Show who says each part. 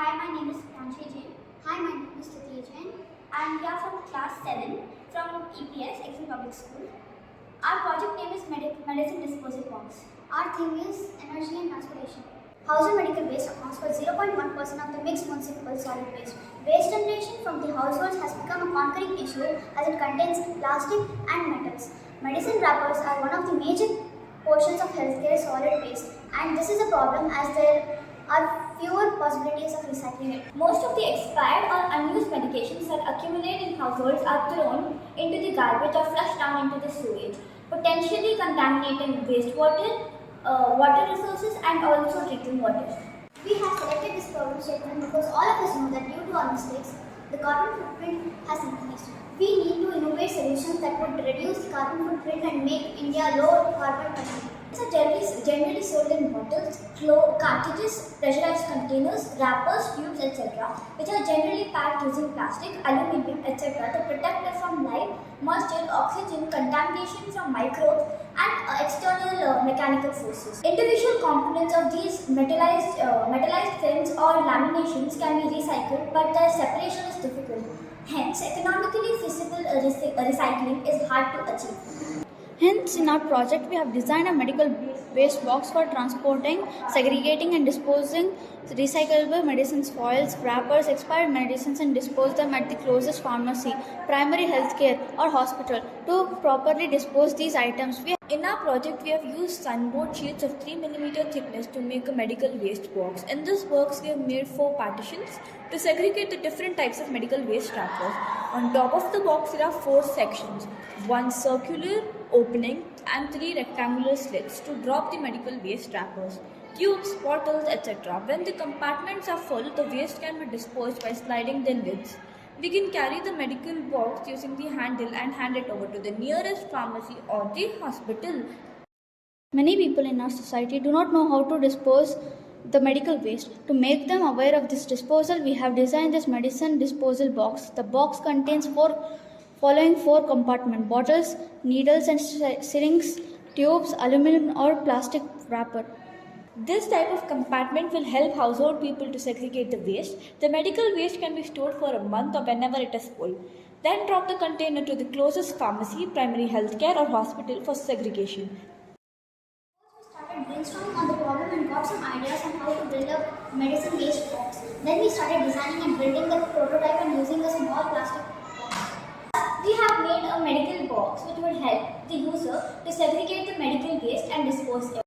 Speaker 1: Hi, my name is Priyanshi.
Speaker 2: Hi, my name is Stuthi.A.Jain.
Speaker 1: And we are from class 7 from EPS, Exim Public School. Our project name is Medicine Disposal Box.
Speaker 2: Our theme is energy and transportation. Household medical waste accounts for 0.1% of the mixed municipal solid waste. Waste generation from the households has become a conquering issue as it contains plastic and metals. Medicine wrappers are one of the major portions of healthcare solid waste, and this is a problem as there are fewer possibilities of recycling it.
Speaker 1: Most of the expired or unused medications that accumulate in households are thrown into the garbage or flushed down into the sewage, potentially contaminating wastewater, water resources and also drinking water.
Speaker 2: We have selected this problem statement because all of us know that due to our mistakes, the carbon footprint has increased. We need to innovate solutions that would reduce the carbon footprint and make India low carbon country.
Speaker 1: These are generally sold in bottles, cartridges, pressurized containers, wrappers, tubes, etc., which are generally packed using plastic, aluminium, etc., to protect us from light, moisture, oxygen, contamination from microbes, and external mechanical forces. Individual components of these metallized films or laminations can be recycled, but their separation is difficult. Hence, economically feasible recycling is hard to achieve.
Speaker 3: Hence, in our project, we have designed a medical waste box for transporting, segregating, and disposing recyclable medicines, foils, wrappers, expired medicines, and dispose them at the closest pharmacy, primary health care, or hospital. To properly dispose these items, in our project, we have used sunboard sheets of 3 mm thickness to make a medical waste box. In this box, we have made 4 partitions to segregate the different types of medical waste wrappers. On top of the box, there are 4 sections, 1 circular opening and 3 rectangular slits to drop the medical waste wrappers, tubes, bottles, etc. When the compartments are full, the waste can be disposed by sliding the lids. We can carry the medical box using the handle and hand it over to the nearest pharmacy or the hospital. Many people in our society do not know how to dispose the medical waste. To make them aware of this disposal, we have designed this medicine disposal box. The box contains following 4 compartments: bottles, needles and syringes, tubes, aluminum or plastic wrapper. This type of compartment will help household people to segregate the waste. The medical waste can be stored for a month or whenever it is full. Then drop the container to the closest pharmacy, primary health care or hospital for segregation.
Speaker 2: We started brainstorming on the problem and got some ideas on how to build a medicine waste box. Then we started designing and building the prototype and using a small plastic box.
Speaker 1: We have made a medical box which would help the user to segregate the medical waste and dispose it.